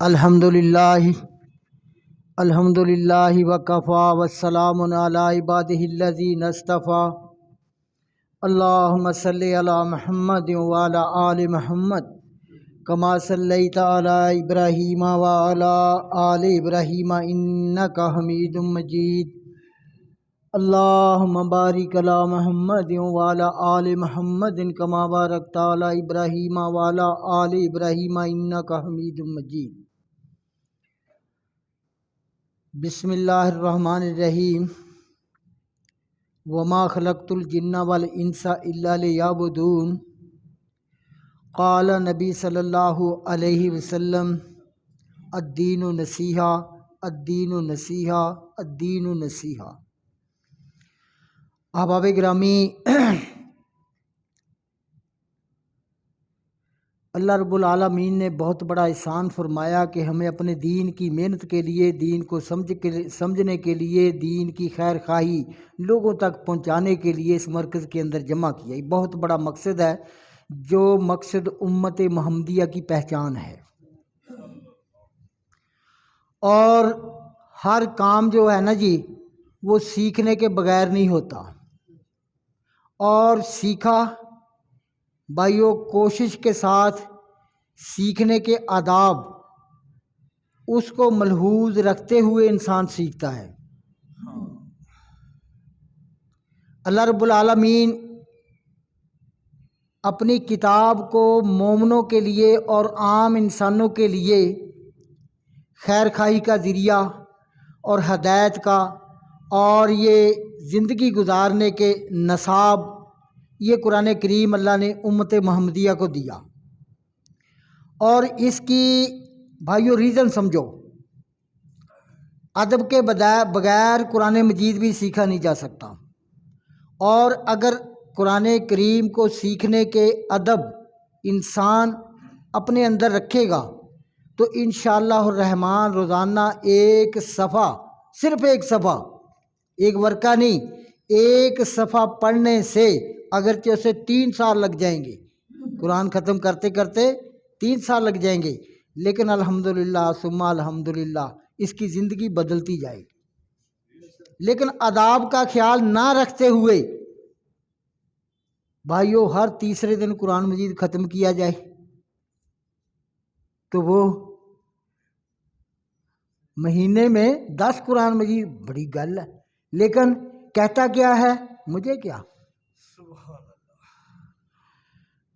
الحمدللہ وکفا والسلام علی عبادہ الذین اصطفیٰ اللہم صلی علی محمد وعلی آل محمد کما صلیت علی ابراہیم وعلی آل ابراہیم انکا حمید مجید اللہم بارک علی محمد وعلی آل محمد کما بارکت علی ابراہیم وعلی آل ابراہیم انکا حمید مجید۔ بسم اللہ الرحمن الرحیم۔ وما خلقت الجن والانس الا لیعبدون۔ قال نبی صلی اللہ علیہ وسلم الدین نصیحہ الدین نصیحہ الدین نصیحہ۔ احباب گرامی، اللہ رب العالمین نے بہت بڑا احسان فرمایا کہ ہمیں اپنے دین کی محنت کے لیے، دین کو سمجھنے کے لیے، دین کی خیر خواہی لوگوں تک پہنچانے کے لیے اس مرکز کے اندر جمع کیا۔ یہ بہت بڑا مقصد ہے، جو مقصد امت محمدیہ کی پہچان ہے۔ اور ہر کام جو ہے نا جی، وہ سیکھنے کے بغیر نہیں ہوتا، اور سیکھا بھائیو کوشش کے ساتھ سیکھنے کے آداب اس کو ملحوظ رکھتے ہوئے انسان سیکھتا ہے۔ اللہ رب العالمین اپنی کتاب کو مومنوں کے لیے اور عام انسانوں کے لیے خیر خواہی کا ذریعہ اور ہدایت کا اور یہ زندگی گزارنے کے نصاب، یہ قرآن کریم اللہ نے امت محمدیہ کو دیا۔ اور اس کی بھائیو ریزن سمجھو، ادب کے بغیر قرآن مجید بھی سیکھا نہیں جا سکتا، اور اگر قرآن کریم کو سیکھنے کے ادب انسان اپنے اندر رکھے گا تو انشاءاللہ الرحمن روزانہ ایک صفحہ، صرف ایک صفحہ، ایک ورقہ نہیں، ایک صفحہ پڑھنے سے اگرچہ اسے 3 سال لگ جائیں گے، قرآن ختم کرتے کرتے 3 سال لگ جائیں گے، لیکن الحمدللہ ثم الحمدللہ اس کی زندگی بدلتی جائے گی۔ لیکن آداب کا خیال نہ رکھتے ہوئے بھائیو ہر تیسرے دن قرآن مجید ختم کیا جائے تو وہ مہینے میں 10 قرآن مجید بڑی گل ہے، لیکن کہتا کیا ہے؟ مجھے کیا؟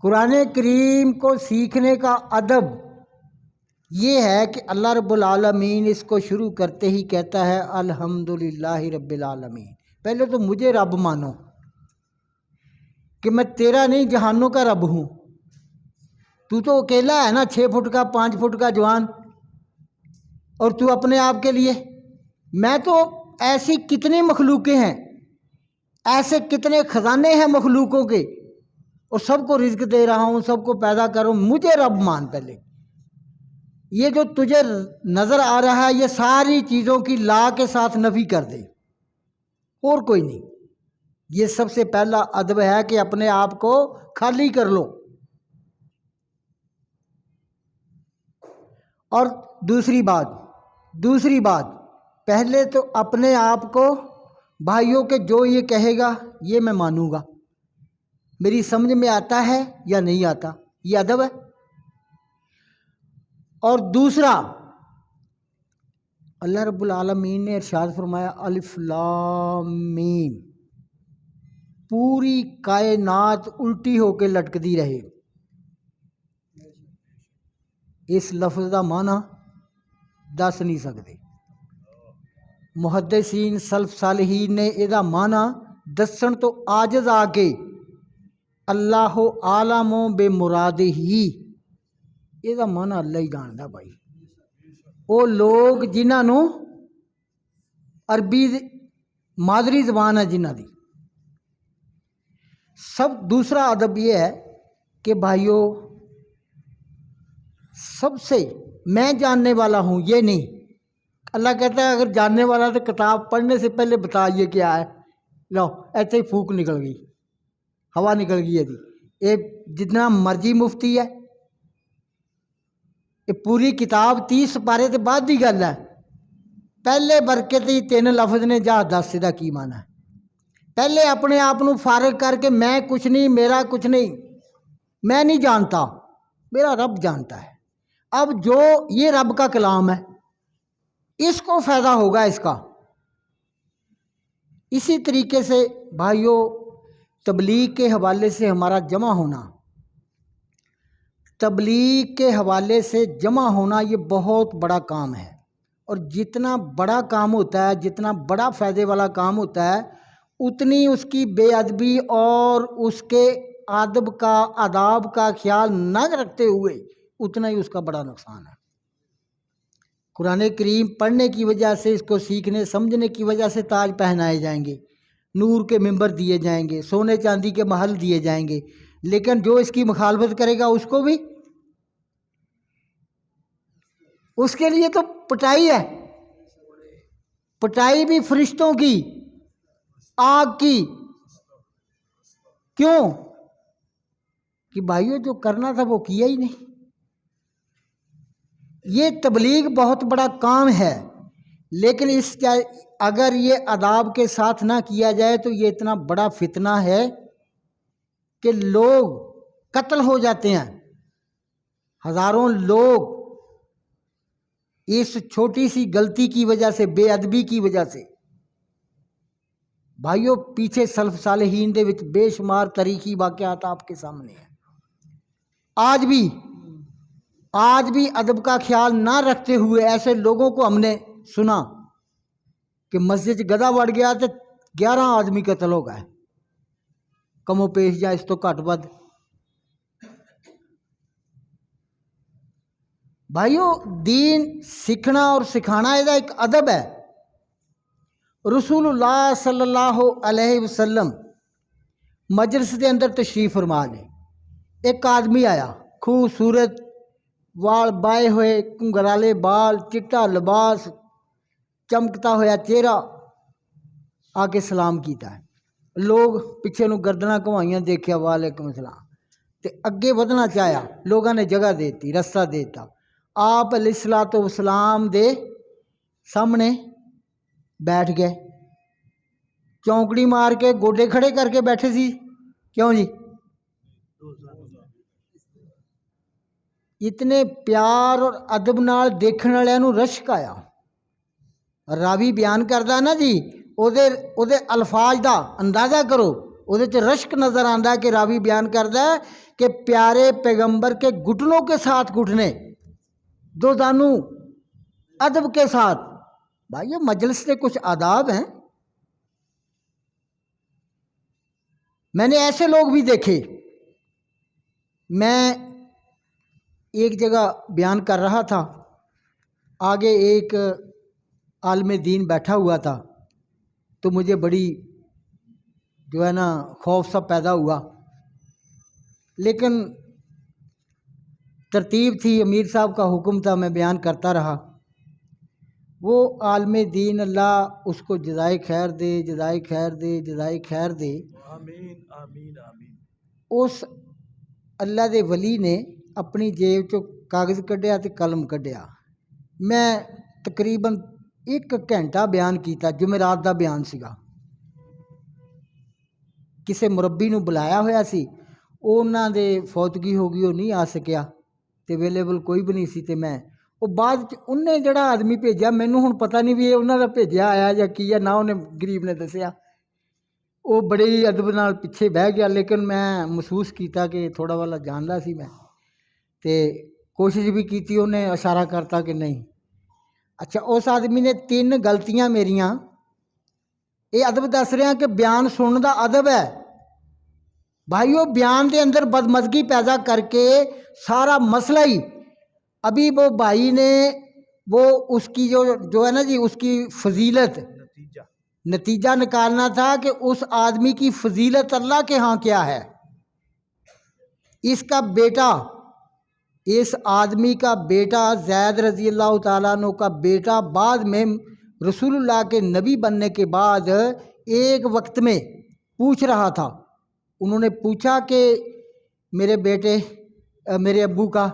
قرآن کریم کو سیکھنے کا ادب یہ ہے کہ اللہ رب العالمین اس کو شروع کرتے ہی کہتا ہے الحمدللہ رب العالمین۔ پہلے تو مجھے رب مانو کہ میں تیرا نہیں جہانوں کا رب ہوں۔ تو اکیلا ہے نا، 6 فٹ کا 5 فٹ کا جوان، اور تو اپنے آپ کے لیے، میں تو ایسی کتنی مخلوقیں ہیں، ایسے کتنے خزانے ہیں مخلوقوں کے، اور سب کو رزق دے رہا ہوں، سب کو پیدا کروں، مجھے رب مان پہلے۔ یہ جو تجھے نظر آ رہا ہے یہ ساری چیزوں کی لا کے ساتھ نفی کر دے، اور کوئی نہیں۔ یہ سب سے پہلا ادب ہے کہ اپنے آپ کو خالی کر لو۔ اور دوسری بات پہلے تو اپنے آپ کو بھائیوں کے جو یہ کہے گا یہ میں مانوں گا، میری سمجھ میں آتا ہے یا نہیں آتا، یہ ادب ہے۔ اور دوسرا، اللہ رب العالمین نے ارشاد فرمایا الف لام میم، پوری کائنات الٹی ہو کے لٹکتی رہے۔ اس لفظ کا معنی دس نہیں سکتے، محدثین سلف صالحین نے یہ معنی دسن تو عاجز آ کے اللہ عالم بے مراد ہی، یہ معنی اللہ ہی جانتا بھائی۔ وہ لوگ جنہوں عربی مادری زبان ہے جنہ دی، سب دوسرا ادب یہ ہے کہ بھائیو سب سے میں جاننے والا ہوں یہ نہیں۔ اللہ کہتا ہے اگر جاننے والا تو کتاب پڑھنے سے پہلے بتائیے کیا ہے، لو ایسے ہی پھونک نکل گئی، ہوا نکل گئی ہے جی۔ یہ جتنا مرضی مفتی ہے، ਇਹ ਪੂਰੀ ਕਿਤਾਬ 30 ਸਪਾਰੇ ਤੇ ਬਾਅਦ ਦੀ ਗੱਲ ਹੈ। ਪਹਿਲੇ ਵਰਕੇ ਤੇ 3 ਲਫ਼ਜ਼ ਨੇ, ਜਾ ਦੱਸ ਇਹਦਾ ਕੀ ਮਾਨਾ ਹੈ। ਪਹਿਲੇ अपने आप ਨੂੰ फारिग करके मैं कुछ नहीं, मेरा कुछ नहीं, मैं नहीं जानता, मेरा रब जानता है। अब जो ये रब का कलाम है, इसको फ़ायदा होगा इसका। इसी तरीके से भाइयों, तबलीग के हवाले से हमारा जमा होना, तबलीग के हवाले से जमा होना, ये बहुत बड़ा काम है। और जितना बड़ा काम होता है, जितना बड़ा फ़ायदे वाला काम होता है, उतनी उसकी बेअदबी और उसके अदब का, आदाब का ख्याल न रखते हुए उतना ही उसका बड़ा नुकसान है। कुरान करीम पढ़ने की वजह से, इसको सीखने समझने की वजह से ताज पहनाए जाएंगे, नूर के मिंबर दिए जाएंगे, सोने चांदी के महल दिए जाएंगे, लेकिन जो इसकी मुखालफत करेगा उसको भी, उसके लिए तो पिटाई है, पिटाई भी फरिश्तों की, आग की। क्यों? कि भाइयों जो करना था वो किया ही नहीं। ये तबलीग बहुत बड़ा काम है, लेकिन इस अगर ये आदाब के साथ ना किया जाए तो ये इतना बड़ा फितना है कि लोग कत्ल हो जाते हैं। हज़ारों लोग इस छोटी सी गलती की वजह से, बेअदबी की वजह से। भाइयों, पीछे सल्फ सालेहीन दे विच बेशुमार तारीखी वाक़यात आपके सामने हैं। आज भी अदब का ख्याल ना रखते हुए ऐसे लोगों को हमने सुना कि मस्जिद गधा वड़ गया तो 11 आदमी कत्ल हो गए, कमो पेश या इस तो घट वध। भाइयों, दीन सीखना और सिखाना इसका एक अदब है। रसूलुल्लाह सल्लल्लाहु अलैहि वसल्लम मजलिस के अंदर तशरीफ फरमा ने, एक आदमी आया, खूबसूरत वाल बाए हुए, घुंघराले बाल, चिट्टा लिबास, चमकता होया चेहरा, आके सलाम किया है। लोग पिछे नूं गर्दना घुमाइयां, देखिया वालेकुम सलाम, ते अगे वधना चाहया, लोगों ने जगह देती, रस्ता देता। आप अलैहिस्सलातु वस्सलाम दे सामने बैठ गए, चौंकड़ी मार के गोडे खड़े करके बैठे सी। क्यों जी? इतने प्यार और अदब नाल देखण वालियां नूं रश्क आया। रावी बयान करदा ना जी, ओदे अल्फाज दा अंदाज़ा करो, ओदे च रश्क नज़र आंदा है कि रावी बयान करदा है कि प्यारे पैगंबर के घुटनों के साथ घुटने, दो दानू अदब के साथ। भाइयों, मजलिस के कुछ आदाब हैं। मैंने ऐसे लोग भी देखे। मैं एक जगह बयान कर रहा था, आगे एक आलिम दीन बैठा हुआ था, तो मुझे बड़ी जो है ना खौफ सा पैदा हुआ, लेकिन तरतीब थी, अमीर साहब का हुक्म था, मैं बयान करता रहा। वो आलिम दीन, अल्लाह उसको जज़ाए खैर दे, जज़ाए खैर दे, जज़ाए खैर दे, आमीन आमीन आमीन। उस अल्लाह दे वली ने अपनी जेब चो कागज़ कढ़िया ते कलम कढ़िया। मैं तकरीबन 1 घंटा बयान किया, जुमेरात दा बयान सीगा। किसी मुरब्बी नूं बुलाया होया सी, उन्हां दे फौतगी हो गई, वो नहीं आ सकिया, ते अवेलेबल कोई भी नहीं सी। ते मैं वो बाद च उन्हें जिहड़ा आदमी भेजा, मैनूं हुण पता नहीं भी उन्हां दा भेजिया आया जां की है, ना उन्हें गरीब ने दसिया। वो बड़े ही अदब नाल पिछे बह गया, लेकिन मैं महसूस किया कि थोड़ा वाला जानदा सी मैं, ते कोशिश भी की, उन्हें इशारा करता कि नहीं। अच्छा, उस आदमी ने 3 गलतियां मेरियां, ये अदब दस रहा कि बयान सुनने का अदब है। भाइयों, बयान के अंदर बदमज़गी पैदा करके सारा मसला ही, अभी वो भाई ने वो उसकी जो है ना जी, उसकी फजीलत, नतीजा निकालना था कि उस आदमी की फजीलत अल्लाह के यहाँ क्या है। इसका बेटा, इस आदमी का बेटा ज़ैद रज़ी अल्लाह ताला अन्हु का बेटा बाद में रसूलुल्लाह के नबी बनने के बाद एक वक्त में पूछ रहा था। उन्होंने पूछा कि मेरे बेटे, मेरे अब्बू का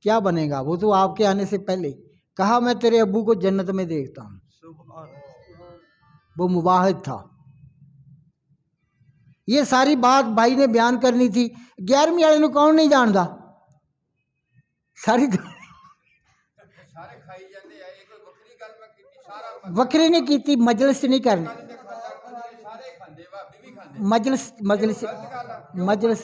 क्या बनेगा? वो तो आपके आने से पहले कहा मैं तेरे अब्बू को जन्नत में देखता हूँ। वो मुवाहिद था। ये सारी बात भाई ने बयान करनी थी। 11वीं वाले को कौन नहीं जानता? सारी वक्री नहीं की, मजलिस नहीं करनी, मजलिस मजलिस मजलिस